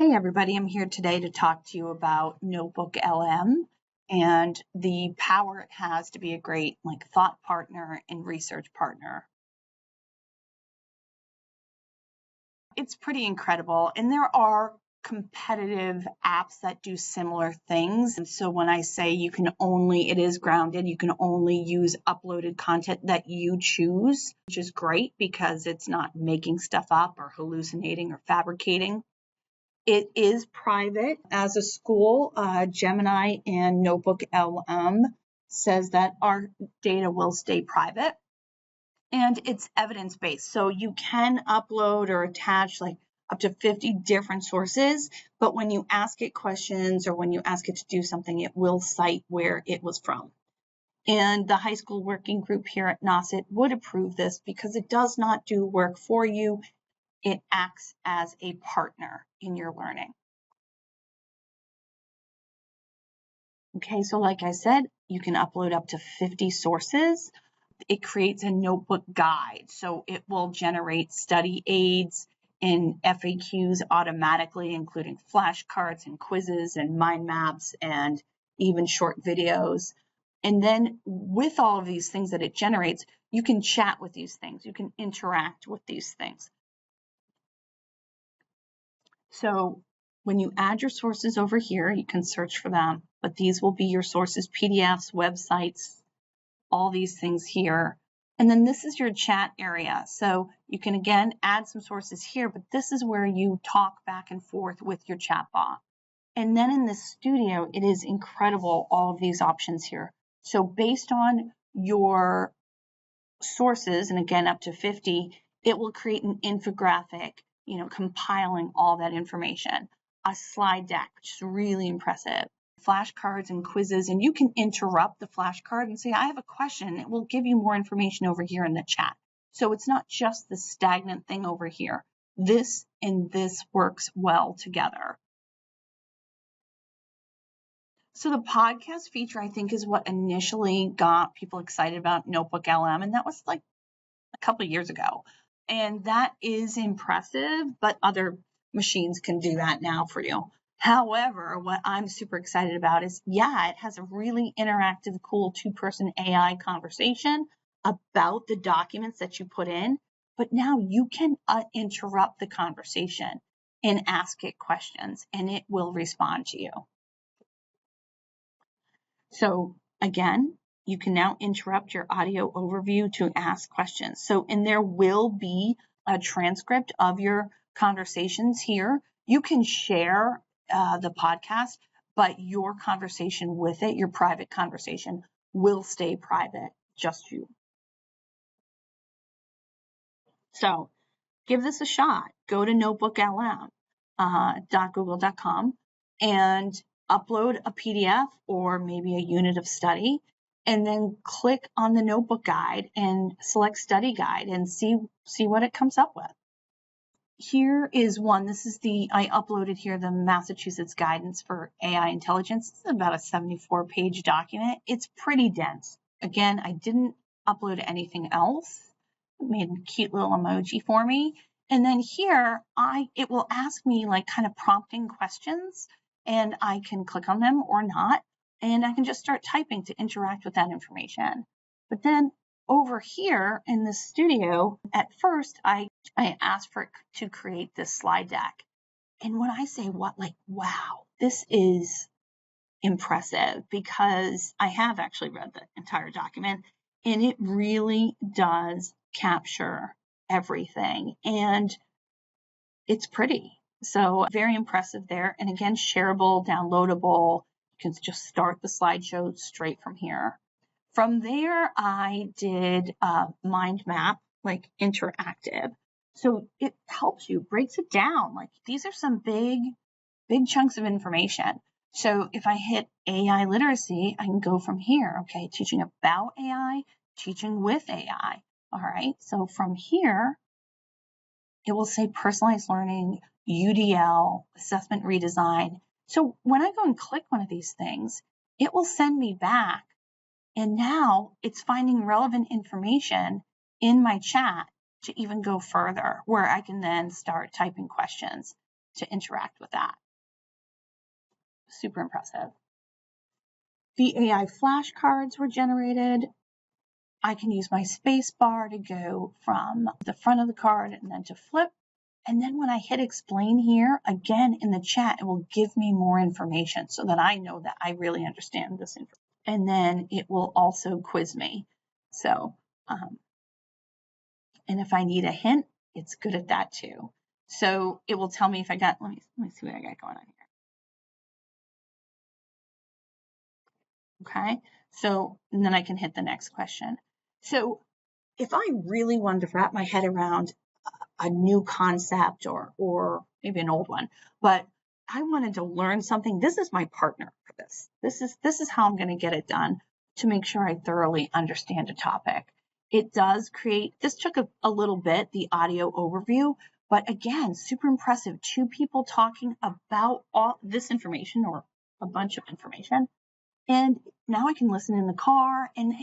Hey everybody, I'm here today to talk to you about NotebookLM and the power it has to be a great thought partner and research partner. It's pretty incredible, and there are competitive apps that do similar things. And so when I say it is grounded, you can only use uploaded content that you choose, which is great because it's not making stuff up or hallucinating or fabricating. It is private. As a school, Gemini and NotebookLM says that our data will stay private, and it's evidence-based. So you can upload or attach up to 50 different sources, but when you ask it questions or when you ask it to do something, it will cite where it was from. And the high school working group here at NOSIT would approve this because it does not do work for you. It acts as a partner in your learning. Okay, so like I said, you can upload up to 50 sources. It creates a notebook guide, so it will generate study aids and FAQs automatically, including flashcards and quizzes and mind maps and even short videos. And then with all of these things that it generates, you can chat with these things. You can interact with these things. So when you add your sources over here, you can search for them, but these will be your sources, PDFs, websites, all these things here. And then this is your chat area. So you can, again, add some sources here, but this is where you talk back and forth with your chatbot. And then in this studio, it is incredible, all of these options here. So based on your sources, and again, up to 50, it will create an infographic, compiling all that information, a slide deck, which is really impressive, flashcards and quizzes, and you can interrupt the flashcard and say, I have a question. It will give you more information over here in the chat. So it's not just the stagnant thing over here. This and this works well together. So the podcast feature, I think, is what initially got people excited about NotebookLM, and that was like a couple of years ago. And that is impressive, but other machines can do that now for you. However, what I'm super excited about is, it has a really interactive, cool two-person AI conversation about the documents that you put in, but now you can interrupt the conversation and ask it questions, and it will respond to you. So again, you can now interrupt your audio overview to ask questions. So, and there will be a transcript of your conversations here. You can share the podcast, but your conversation with it, your private conversation, will stay private, just you. So give this a shot. Go to notebooklm.google.com and upload a PDF or maybe a unit of study, and then click on the notebook guide and select study guide and see what it comes up with. Here is one. I uploaded here the Massachusetts Guidance for AI Intelligence. This is about a 74-page document. It's pretty dense. Again, I didn't upload anything else. It made a cute little emoji for me. And then here, it will ask me kind of prompting questions, and I can click on them or not, and I can just start typing to interact with that information. But then over here in the studio, at first, I asked for it to create this slide deck. And when I say wow, this is impressive, because I have actually read the entire document, and it really does capture everything, and it's pretty. So very impressive there. And again, shareable, downloadable. You can just start the slideshow straight from here. From there, I did a mind map, interactive. So it helps you, breaks it down. These are some big chunks of information. So if I hit AI literacy, I can go from here. Okay, teaching about AI, teaching with AI. All right, so from here, it will say personalized learning, UDL, assessment redesign. So when I go and click one of these things, it will send me back. And now it's finding relevant information in my chat to even go further, where I can then start typing questions. to interact with that. Super impressive. The AI flashcards were generated. I can use my space bar to go from the front of the card and then to flip. And then when I hit explain here, again in the chat, it will give me more information so that I know that I really understand this information. And then it will also quiz me. So, and if I need a hint, it's good at that too. So it will tell me if I got, let me see what I got going on here. Okay, so, and then I can hit the next question. So if I really wanted to wrap my head around a new concept or maybe an old one, but I wanted to learn something, this is my partner for this. This is how I'm going to get it done to make sure I thoroughly understand a topic. It does create, this took a little bit, the audio overview, but again, super impressive. 2 people talking about all this information or a bunch of information. And now I can listen in the car and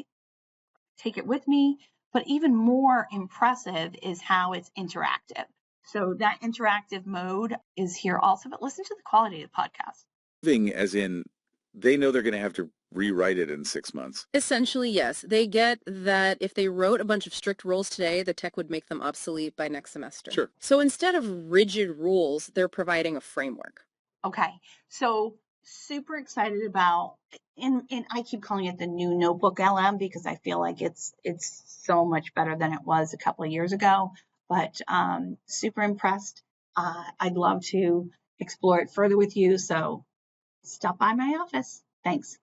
take it with me. But even more impressive is how it's interactive. So that interactive mode is here also, but listen to the quality of the podcast. As in, they know they're going to have to rewrite it in 6 months. Essentially, yes. They get that if they wrote a bunch of strict rules today, the tech would make them obsolete by next semester. Sure. So instead of rigid rules, they're providing a framework. Okay, so super excited about, and I keep calling it the new NotebookLM because I feel like it's so much better than it was a couple of years ago, but super impressed. I'd love to explore it further with you, so stop by my office. Thanks.